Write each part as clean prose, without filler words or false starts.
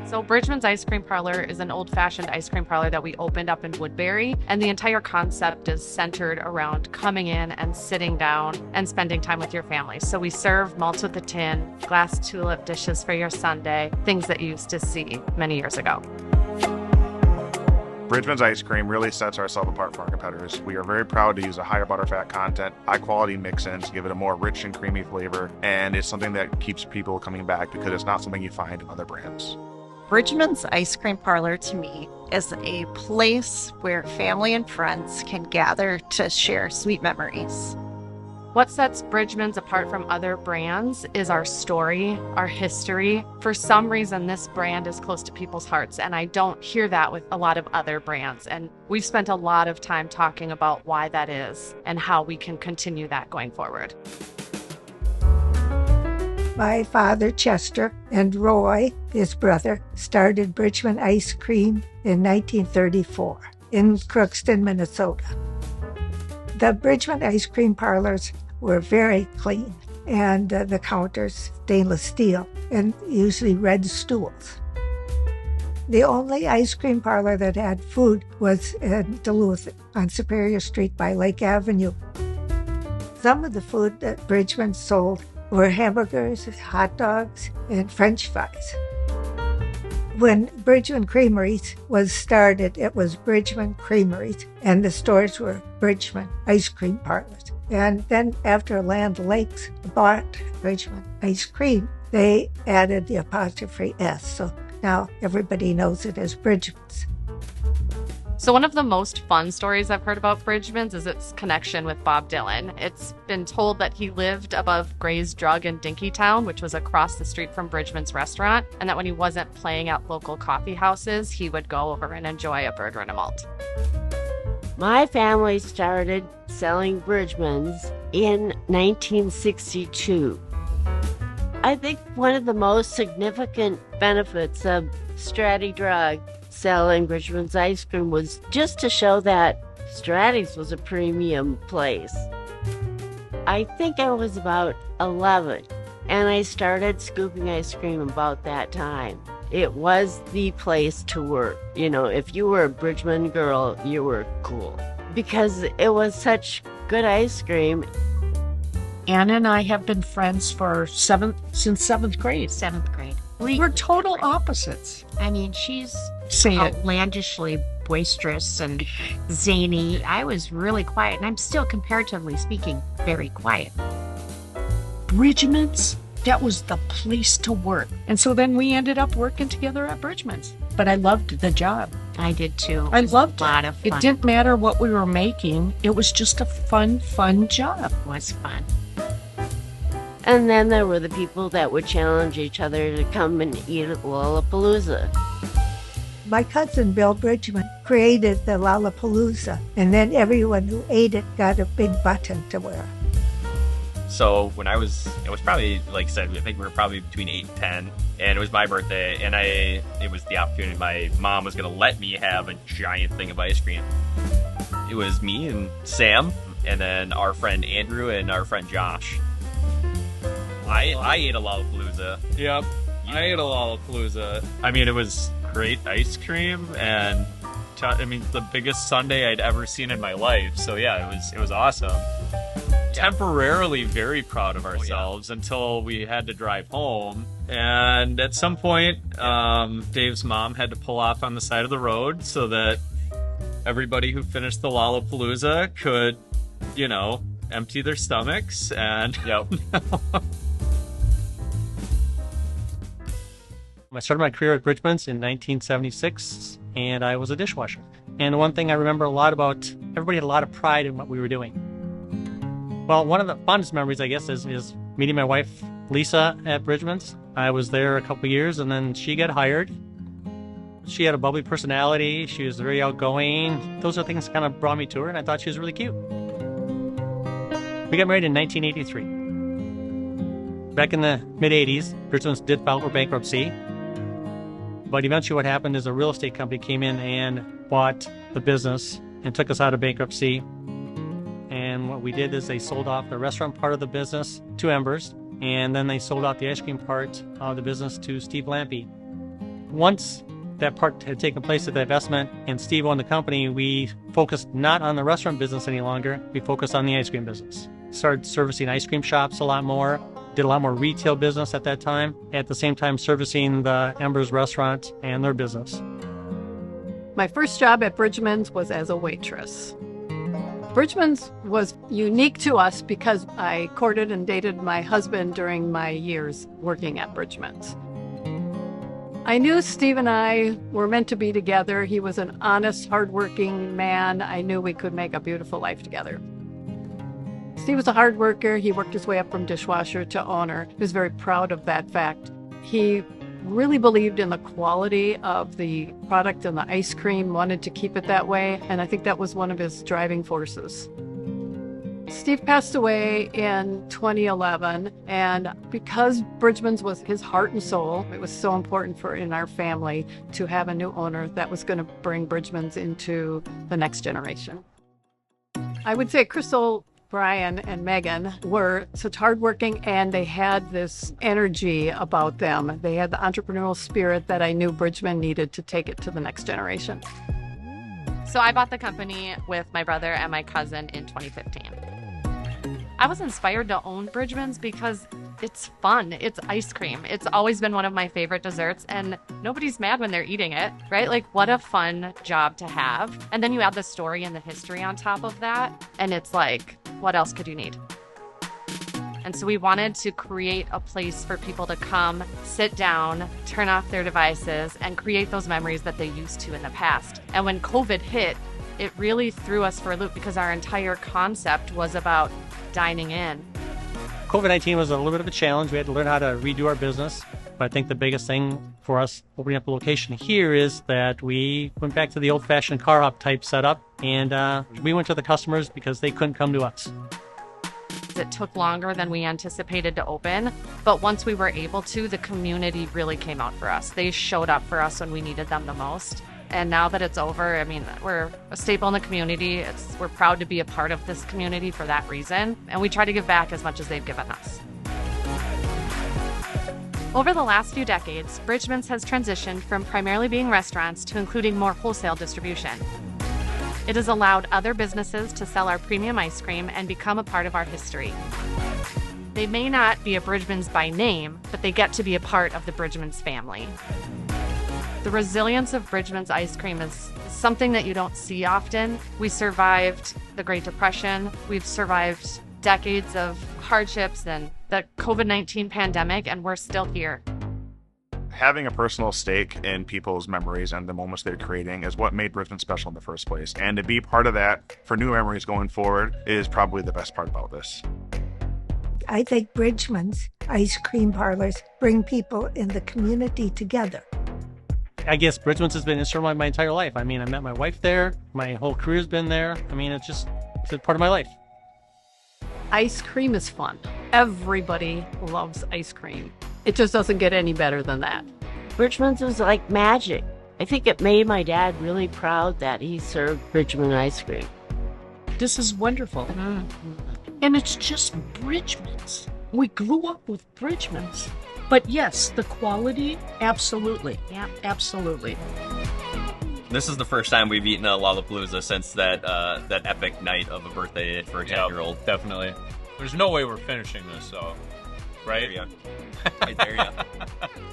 So Bridgeman's Ice Cream Parlor is an old-fashioned ice cream parlor that we opened up in Woodbury, and the entire concept is centered around coming in and sitting down and spending time with your family. So we serve malts with a tin, glass tulip dishes for your sundae, things that you used to see many years ago. Bridgeman's ice cream really sets ourselves apart from our competitors. We are very proud to use a higher butterfat content, high quality mix-ins to give it a more rich and creamy flavor, and it's something that keeps people coming back because it's not something you find in other brands. Bridgeman's Ice Cream Parlor to me is a place where family and friends can gather to share sweet memories. What sets Bridgeman's apart from other brands is our story, our history. For some reason, this brand is close to people's hearts, and I don't hear that with a lot of other brands. And we've spent a lot of time talking about why that is and how we can continue that going forward. My father, Chester, and Roy, his brother, started Bridgeman Ice Cream in 1934 in Crookston, Minnesota. The Bridgeman ice cream parlors were very clean, and the counters stainless steel and usually red stools. The only ice cream parlor that had food was in Duluth on Superior Street by Lake Avenue. Some of the food that Bridgeman sold were hamburgers, hot dogs, and French fries. When Bridgeman Creameries was started, it was Bridgeman Creameries, and the stores were Bridgeman Ice Cream Parlors. And then after Land Lakes bought Bridgeman Ice Cream, they added the apostrophe S, so now everybody knows it as Bridgeman's. So one of the most fun stories I've heard about Bridgeman's is its connection with Bob Dylan. It's been told that he lived above Gray's Drug in Dinkytown, which was across the street from Bridgeman's restaurant, and that when he wasn't playing at local coffee houses, he would go over and enjoy a bird run malt. My family started selling Bridgeman's in 1962. I think one of the most significant benefits of Stratty Drug selling Bridgeman's ice cream was just to show that Stratty's was a premium place. I think I was about 11, and I started scooping ice cream about that time. It was the place to work. You know, if you were a Bridgeman girl, you were cool because it was such good ice cream. Anna and I have been friends since seventh grade. Seventh grade. We're total opposites. I mean, she's Say it. outlandishly boisterous and zany. I was really quiet, and I'm still, comparatively speaking, very quiet. Bridgeman's, that was the place to work. And so then we ended up working together at Bridgeman's. But I loved the job. I did too. I loved a lot of fun. It didn't matter what we were making. It was just a fun job. It was fun. And then there were the people that would challenge each other to come and eat at Lollapalooza. My cousin Bill Bridgman created the Lollapalooza, and then everyone who ate it got a big button to wear. So when it was probably, like I said, I think we were probably between 8 and 10, and it was my birthday, and it was the opportunity. My mom was going to let me have a giant thing of ice cream. It was me and Sam, and then our friend Andrew and our friend Josh. I ate a Lollapalooza. Yep, I ate a Lollapalooza. I mean, it was great ice cream, and the biggest sundae I'd ever seen in my life. So yeah, it was awesome. Temporarily very proud of ourselves until we had to drive home, and at some point Dave's mom had to pull off on the side of the road so that everybody who finished the Lollapalooza could, empty their stomachs. And I started my career at Bridgeman's in 1976, and I was a dishwasher. And the one thing I remember a lot about, everybody had a lot of pride in what we were doing. Well, one of the fondest memories, I guess, is meeting my wife, Lisa, at Bridgeman's. I was there a couple years, and then she got hired. She had a bubbly personality. She was very outgoing. Those are things that kind of brought me to her, and I thought she was really cute. We got married in 1983. Back in the mid-'80s, Bridgeman's did file for bankruptcy. But eventually what happened is a real estate company came in and bought the business and took us out of bankruptcy. And what we did is they sold off the restaurant part of the business to Embers, and then they sold out the ice cream part of the business to Steve Lampe. Once that part had taken place at the investment and Steve owned the company, we focused not on the restaurant business any longer. We focused on the ice cream business. Started servicing ice cream shops a lot more, did a lot more retail business at that time, at the same time servicing the Embers restaurant and their business. My first job at Bridgeman's was as a waitress. Bridgeman's was unique to us because I courted and dated my husband during my years working at Bridgeman's. I knew Steve and I were meant to be together. He was an honest, hardworking man. I knew we could make a beautiful life together. Steve was a hard worker. He worked his way up from dishwasher to owner. He was very proud of that fact. He really believed in the quality of the product and the ice cream, wanted to keep it that way, and I think that was one of his driving forces. Steve passed away in 2011, and because Bridgeman's was his heart and soul, it was so important in our family to have a new owner that was going to bring Bridgeman's into the next generation. I would say Crystal, Brian, and Megan were such hardworking, and they had this energy about them. They had the entrepreneurial spirit that I knew Bridgeman needed to take it to the next generation. So I bought the company with my brother and my cousin in 2015. I was inspired to own Bridgeman's because it's fun. It's ice cream. It's always been one of my favorite desserts, and nobody's mad when they're eating it, right? Like, what a fun job to have. And then you add the story and the history on top of that, and it's like, what else could you need? And so we wanted to create a place for people to come, sit down, turn off their devices, and create those memories that they used to in the past. And when COVID hit, it really threw us for a loop because our entire concept was about dining in. COVID-19 was a little bit of a challenge. We had to learn how to redo our business. But I think the biggest thing for us opening up a location here is that we went back to the old-fashioned car hop type setup, and we went to the customers because they couldn't come to us. It took longer than we anticipated to open, but once we were able to, the community really came out for us. They showed up for us when we needed them the most. And now that it's over, I mean, we're a staple in the community. We're proud to be a part of this community for that reason. And we try to give back as much as they've given us. Over the last few decades, Bridgeman's has transitioned from primarily being restaurants to including more wholesale distribution. It has allowed other businesses to sell our premium ice cream and become a part of our history. They may not be a Bridgeman's by name, but they get to be a part of the Bridgeman's family. The resilience of Bridgeman's ice cream is something that you don't see often. We survived the Great Depression. We've survived decades of hardships and the COVID-19 pandemic, and we're still here. Having a personal stake in people's memories and the moments they're creating is what made Bridgeman special in the first place. And to be part of that for new memories going forward is probably the best part about this. I think Bridgeman's ice cream parlors bring people in the community together. I guess Bridgeman's has been instrumental in my entire life. I mean, I met my wife there. My whole career's been there. I mean, it's a part of my life. Ice cream is fun. Everybody loves ice cream. It just doesn't get any better than that. Bridgeman's was like magic. I think it made my dad really proud that he served Bridgeman ice cream. This is wonderful. And it's just Bridgeman's. We grew up with Bridgeman's. But yes, the quality, absolutely. Yeah. Absolutely. This is the first time we've eaten a Lollapalooza since that epic night of a birthday for a 10-year-old. Definitely. There's no way we're finishing this, so. Right? Right there, yeah.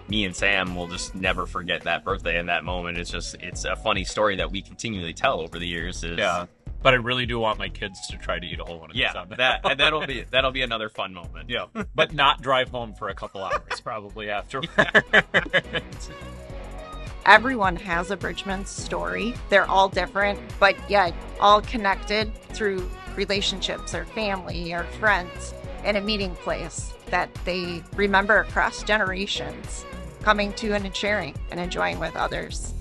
Me and Sam will just never forget that birthday and that moment. It's a funny story that we continually tell over the years. Yeah. But I really do want my kids to try to eat a whole one of these. Yeah, that'll be another fun moment. Yeah, but not drive home for a couple hours probably afterwards. Everyone has a Bridgeman's story. They're all different, but yet all connected through relationships or family or friends in a meeting place that they remember across generations, coming to and sharing and enjoying with others.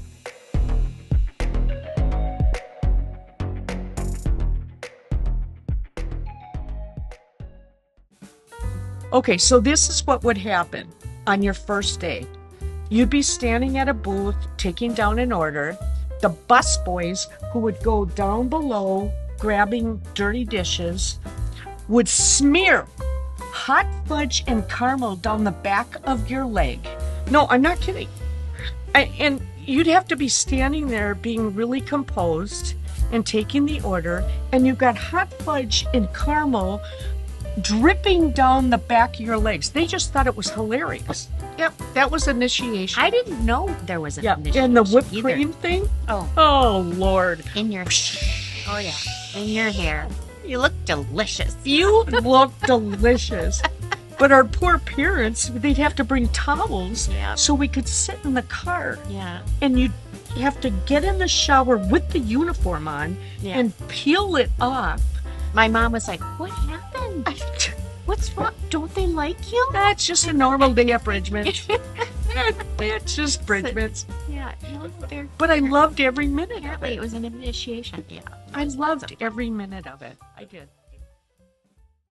Okay, so this is what would happen on your first day. You'd be standing at a booth, taking down an order. The busboys who would go down below, grabbing dirty dishes, would smear hot fudge and caramel down the back of your leg. No, I'm not kidding. And you'd have to be standing there being really composed and taking the order, and you've got hot fudge and caramel dripping down the back of your legs. They just thought it was hilarious. Yep, that was initiation. I didn't know there was an Yeah, initiation and the whipped either. cream thing. Oh, Oh Lord, in your oh yeah, in your hair. You look delicious. you look delicious. But our poor parents, they'd have to bring towels Yeah. so we could sit in the car. Yeah. And you'd have to get in the shower with the uniform on Yeah. and peel it off. My mom was like, "What happened? What's wrong? Don't they like you?" That's just a normal day at Bridgeman's. That's just Bridgeman's. Yeah. No, they're But I loved every minute of apparently it. it was an initiation. Yeah. I loved every minute of it. I did.